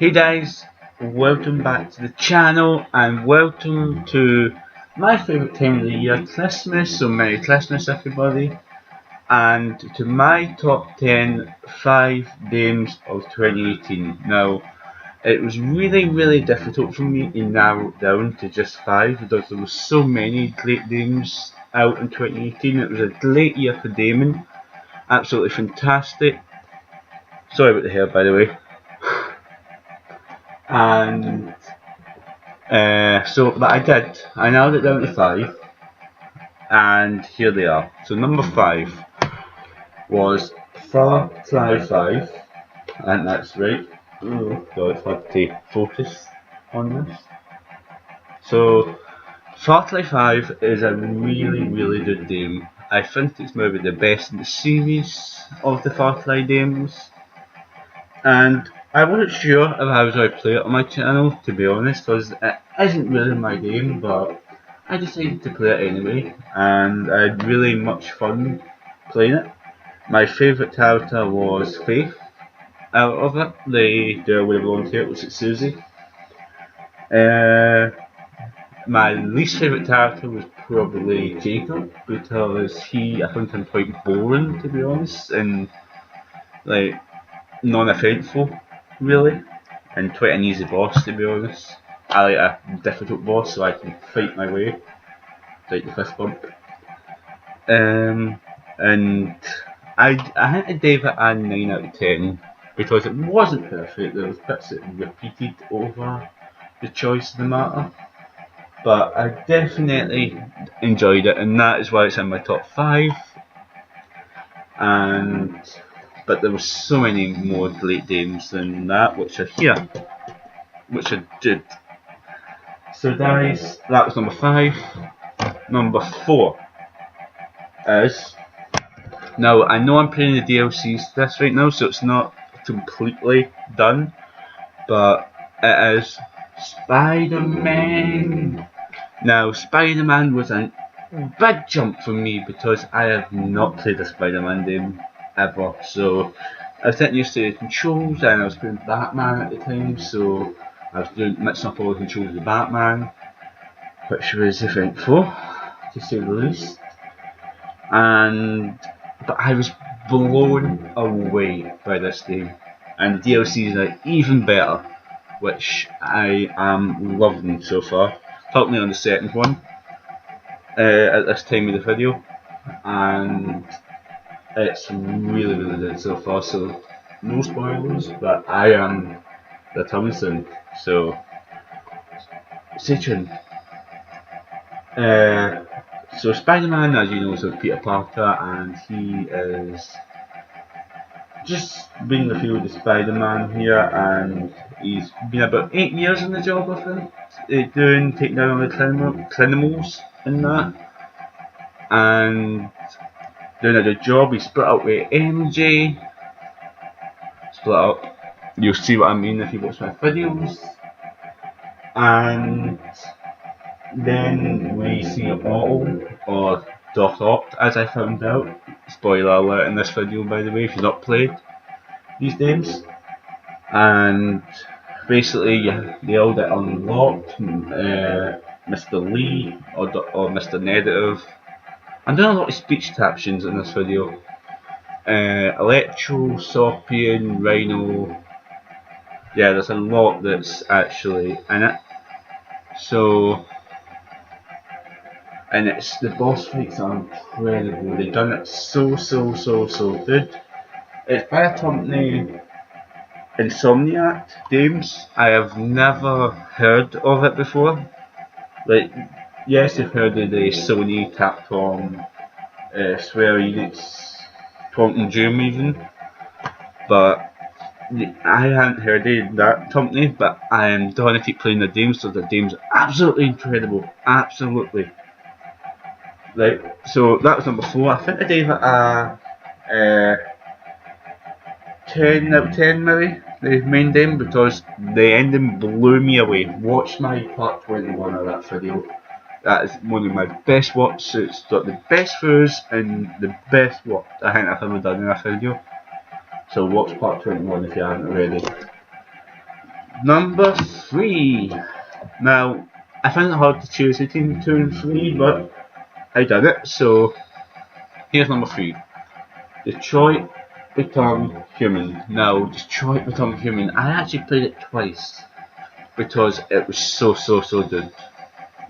Hey guys, welcome back to the channel and welcome to my favourite time of the year, Christmas. So Merry Christmas everybody, and to my top 10 5 games of 2018. Now, it was really difficult for me to narrow it down to just 5 because there were so many great games out in 2018. It was a great year for gaming, absolutely fantastic. Sorry about the hair, by the way. And but I narrowed it down to 5, and here they are. So number 5 was Far Cry 5, and that's right. Oh god, it's hard to focus on this. So Far Cry 5 is a really good game. I think it's maybe the best in the series of the Far Cry games, and I wasn't sure if I was going to play it on my channel, to be honest, because it isn't really my game, but I decided to play it anyway, and I had really much fun playing it. My favourite character was Faith out of it, the girl with the blonde hair, which is Susie. My least favourite character was probably Jacob, because I found him quite boring, to be honest, and like non-offensive really, and quite an easy boss, to be honest. I like a difficult boss so I can fight my way, like the fist bump. And I had to give it a 9 out of 10 because it wasn't perfect. There was bits that repeated over the choice of the matter, but I definitely enjoyed it, and that is why it's in my top 5. But there were so many more great games than that, which are here, which are good. So guys, that was number 5. Number 4 is, now I know I'm playing the DLCs to this right now, so it's not completely done, but it is Spider-Man. Now Spider-Man was a big jump for me because I have not played a Spider-Man game ever, so I was getting used to the controls, and I was playing Batman at the time, so I was mixing up all the controls with Batman, which was eventful, to say the least. But I was blown away by this game, and the DLCs are even better, which I am loving so far. Currently on the second one at this time of the video, and it's really good so far. So no spoilers, but I am coming soon, so stay tuned. So Spider-Man, as you know, is Peter Parker, and he is just being the field of Spider-Man here, and he's been about 8 years in the job, I think, taking down all the criminals in that, and doing a good job. He split up with MJ, split up. You'll see what I mean if you watch my videos, and then we see Otto, or Doc Ock, as I found out. Spoiler alert in this video, by the way, if you've not played these games. And basically, they all get unlocked. Mr. Lee, or Mr. Negative. I'm doing a lot of speech captions in this video. Electro, Scorpion, Rhino. Yeah, there's a lot that's actually in it. So, and the boss fights are incredible. They've done it so good. It's by a company, Insomniac Games. I have never heard of it before. Like, yes, I've heard of the Sony, Capcom, Square Enix, Quantum Doom even, but I hadn't heard of that company. But I am going to keep playing the games, so the games are absolutely incredible, absolutely. Right, so that was number 4. I think I gave it a 10 out of 10 maybe, the main game, because the ending blew me away. Watch my part 21 of that video. That is one of my best watches. It's got the best foods and the best what I think I've ever done in a video. So watch part 21 if you haven't already. Number 3. Now, I found it hard to choose between 2 and 3, but I did it, so here's number 3. Detroit Become Human. Now, Detroit Become Human, I actually played it twice because it was so good.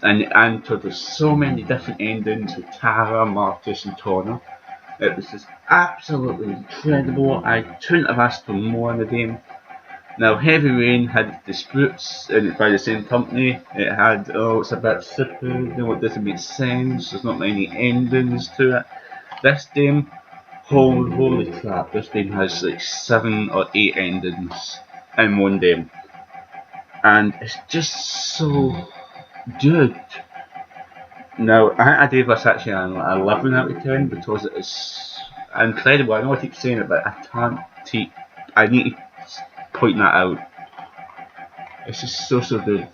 And there's so many different endings with Tara, Marcus, and Tawna. It was just absolutely incredible. I couldn't have asked for more in the game. Now, Heavy Rain had disputes by the same company. It had, it's a bit stupid, it doesn't make sense, there's not many endings to it. This game, holy crap, this game has like 7 or 8 endings in one game. And it's just so good. Now, I gave this actually an 11 out of 10 because it is incredible. I know I keep saying it, but I need to point that out. It's just so good.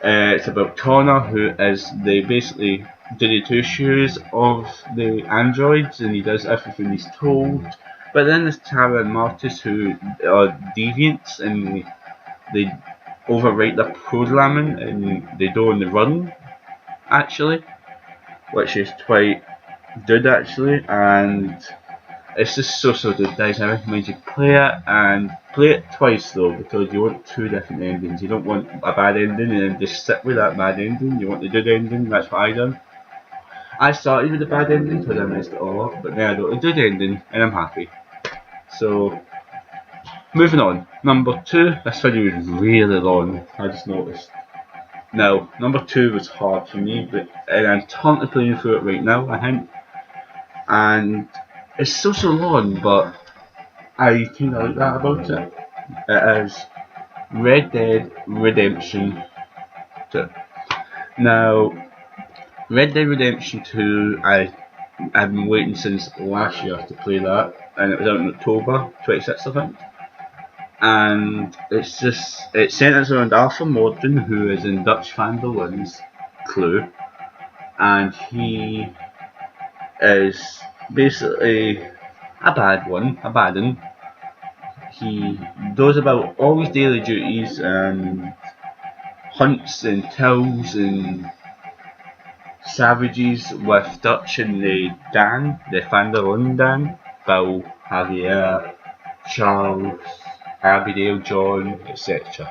It's about Connor, who is basically Goody Two Shoes of the androids, and he does everything he's told. But then there's Tara and Marcus, who are deviants, and they overwrite their programming, and they go on the run, actually, which is quite good actually, and it's just so good, guys. I recommend you play it, and play it twice though, because you want 2 different endings. You don't want a bad ending and then just sit with that bad ending. You want the good ending. That's what I done. I started with the bad ending because I messed it all up, but then I got a good ending and I'm happy. So moving on, number 2. This video is really long, I just noticed. Now, number 2 was hard for me, and I'm currently playing through it right now, I think. And it's so long, but I kinda like that about it. It is Red Dead Redemption 2. Now, Red Dead Redemption 2, I've been waiting since last year to play that, and it was out in October 26th, I think. And it centres around Arthur Morgan, who is in Dutch Van der Linde's Clue, and he is basically a bad one. He goes about all his daily duties and hunts and kills and savages with Dutch and the Van der Linde Dan, Bill, Javier, Charles, Abigail, John, etc.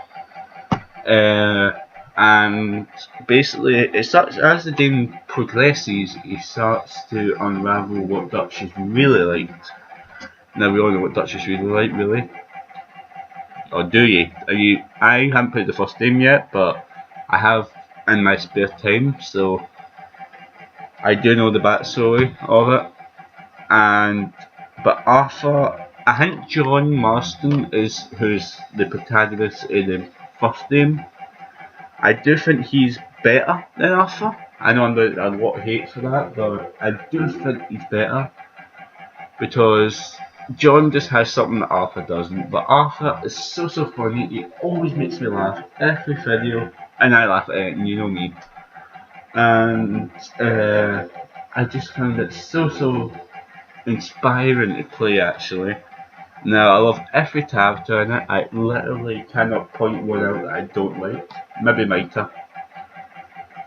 And basically, it starts as the game progresses. He starts to unravel what Dutch is really like. Now we all know what Dutch is really like, really. Or do you? I haven't played the first game yet, but I have in my spare time, so I do know the backstory of it. But Arthur, I think John Marston is who's the protagonist in the first game. I do think he's better than Arthur. I know I'm getting a lot of hate for that, but I do think he's better because John just has something that Arthur doesn't. But Arthur is so funny. He always makes me laugh every video, and I laugh at it, and you know me. And I just found it so inspiring to play actually. Now I love every character in it. I literally cannot point one out that I don't like. Maybe Micah.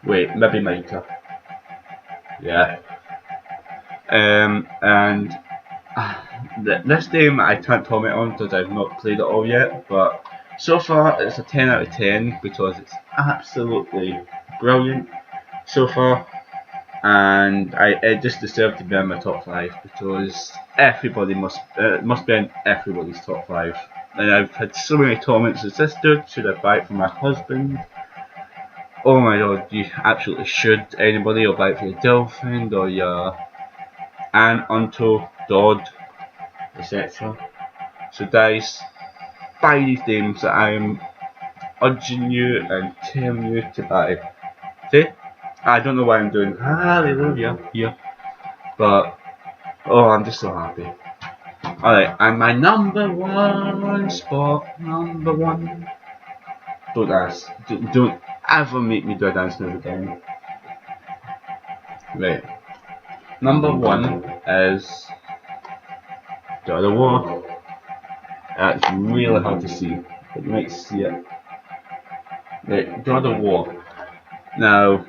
Wait, maybe Micah. Yeah. And this game I can't comment on because I've not played it all yet, but so far it's a 10 out of 10 because it's absolutely brilliant so far. And it just deserved to be in my top 5 because everybody must be in everybody's top 5. And I've had so many comments as this dude, should I buy it for my husband? Oh my god, you absolutely should. Anybody, or buy it for your girlfriend or your aunt, uncle, dad, etc. So guys, buy these games that I am urging you and telling you to buy. See? I don't know why I'm doing hallelujah here, but oh, I'm just so happy. Alright, and my number 1 spot, number 1. Don't ask. Don't ever make me do a dance move again. Right. Number 1 is God of War. That's really hard to see. but you might see it. Right, God of War. Now,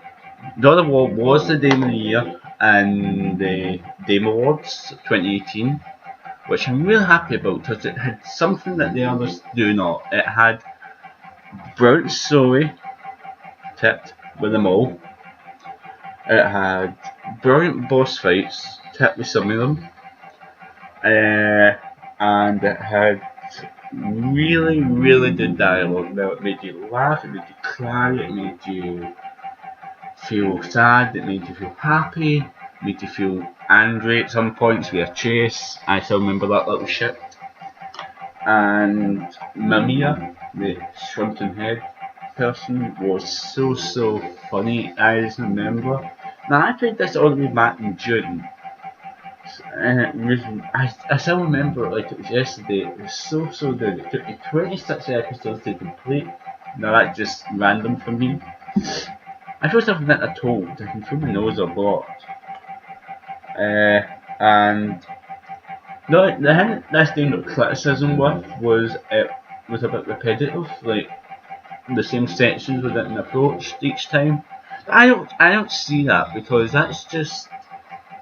God of War was the Game of the Year in the Game Awards 2018, which I'm really happy about because it had something that the others do not. It had brilliant story, tipped with them all. It had brilliant boss fights, tipped with some of them. And it had really, really good dialogue. Now, it made you laugh, it made you cry, it made you feel sad, it made you feel happy, it made you feel angry at some points with a chase. I still remember that little shit. And Mamiya, the shrunken head person, was so funny. I just remember. Now, I played this all the way back in June. And it was, I still remember it like it was yesterday. It was so good. It took me 26 episodes to complete. Now that's just random for me. I feel something that I told. I can feel my nose a lot. And no, the thing this thing of criticism with was it was a bit repetitive. Like the same sections were getting approached each time. I don't see that because that's just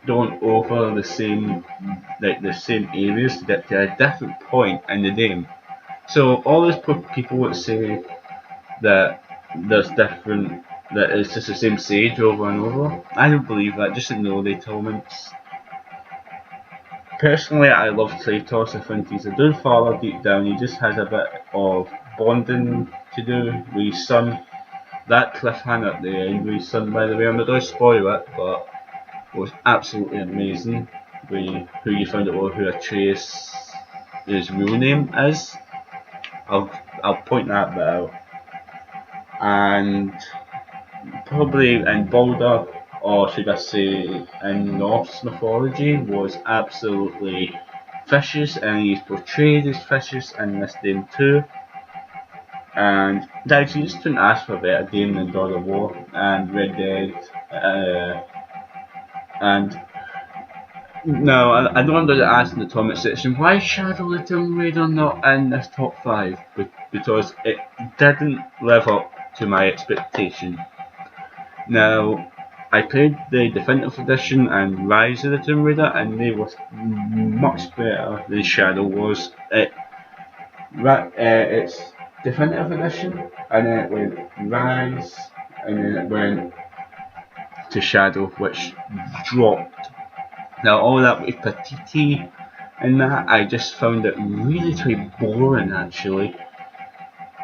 going over the same areas to get to a different point in the game. So all those people would say that there's different, that it's just the same stage over and over. I don't believe that. Just ignore the elements. Personally, I love Kratos. I think he's a good father deep down. He just has a bit of bonding to do with his son. That cliffhanger at the end with his son, by the way, I'm not going to spoil it, but was absolutely amazing. Who you found out who Atreus' his real name is. I'll point that bit out. And probably in Baldur, or should I say in Norse mythology, was absolutely vicious, and he's portrayed as vicious in this game too. And guys, you just couldn't ask for a better game than God of War and Red Dead. And no, I don't want to ask in the comment section why Shadow of the Tomb Raider not in this top 5, because it didn't live up to my expectation. Now, I played the Definitive Edition and Rise of the Tomb Raider, and they were much better than Shadow was. It's Definitive Edition, and then it went Rise, and then it went to Shadow, which dropped. Now all that with Patiti and that, I just found it really boring actually.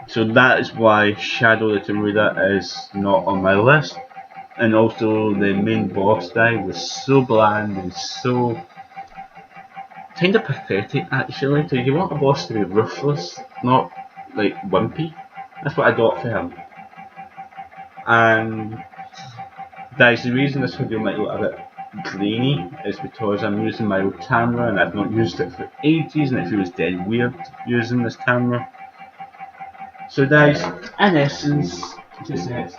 So that is why Shadow of the Tomb Raider is not on my list. And also the main boss guy was so bland and so kind of pathetic actually. So you want a boss to be ruthless, not like wimpy. That's what I got for him. And that is the reason this video might look a bit grainy, is because I'm using my old camera and I've not used it for ages and it feels dead weird using this camera. So guys, in essence, it's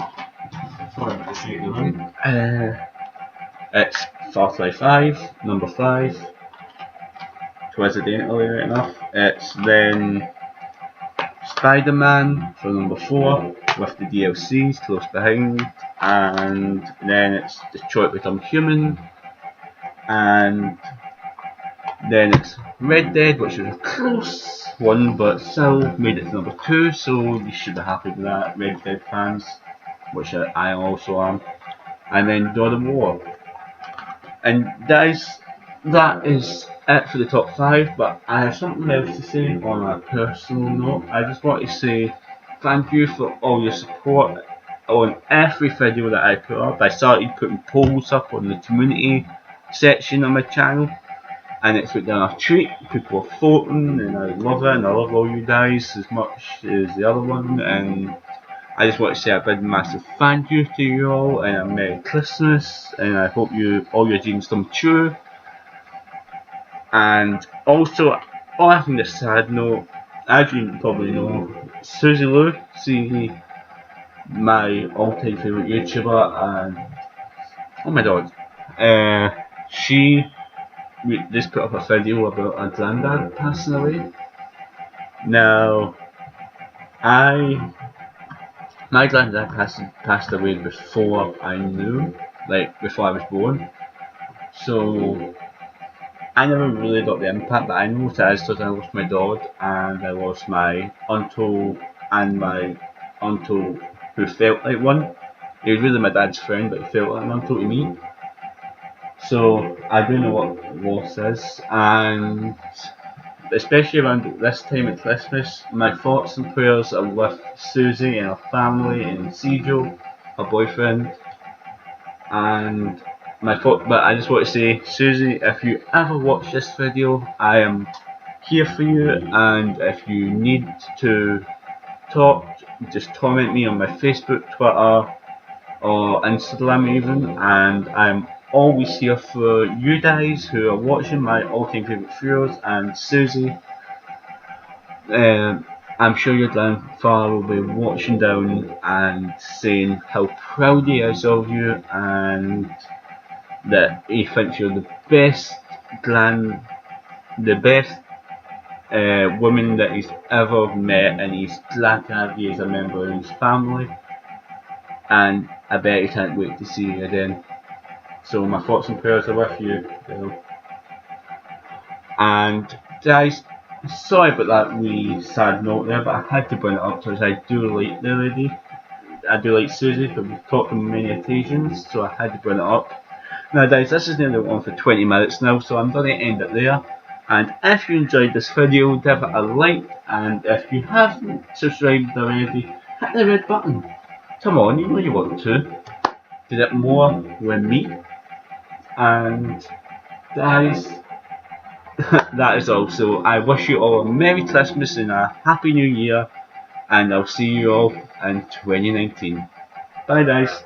Far Cry 5, number 5, coincidentally right enough. It's then Spider-Man for number 4, with the DLCs close behind, and then it's Detroit Become Human, and then it's Red Dead, which is a close one but still made it to number 2, so you should be happy with that, Red Dead fans, which I also am. And then God of War. And guys, that is it for the top 5, but I have something else to say on a personal note. I just want to say thank you for all your support on every video that I put up. I started putting polls up on the community section on my channel, and it's been a treat. People are voting, and I love it, and I love all you guys as much as the other one. And I just want to say a big massive thank you to you all, and a Merry Christmas, and I hope all your dreams come true. And also, I think a sad note, as you probably know, Suzy Lou, my all-time favourite YouTuber, and oh my god, she just put up a video about her granddad passing away. Now, My granddad passed away before I knew, like before I was born. So I never really got the impact that I know it is because I lost my dad and I lost my uncle and my uncle who felt like one. He was really my dad's friend, but he felt like an uncle to me. So I do know what loss is, and especially around this time at Christmas, my thoughts and prayers are with Susie and her family and Cedro, her boyfriend, and but I just want to say, Susie, if you ever watch this video, I am here for you, and if you need to talk, just comment me on my Facebook, Twitter, or Instagram even, and I'm always here for you guys who are watching my all-time favourite viewers. And Susie, I'm sure your grandfather will be watching down and saying how proud he is of you and that he thinks you're the best woman that he's ever met, and he's glad to have you as a member of his family, and I bet he can't wait to see you again. So my thoughts and prayers are with you, Bill. And guys, sorry about that wee sad note there, but I had to bring it up because I do like the lady. I do like Susie, but we've talked on many occasions, so I had to bring it up. Now guys, this is nearly on for 20 minutes now, so I'm going to end it there. And if you enjoyed this video, give it a like, and if you haven't subscribed already, hit the red button. Come on, you know you want to get more with me. And guys, that is all. So I wish you all a Merry Christmas and a Happy New Year, and I'll see you all in 2019. Bye guys.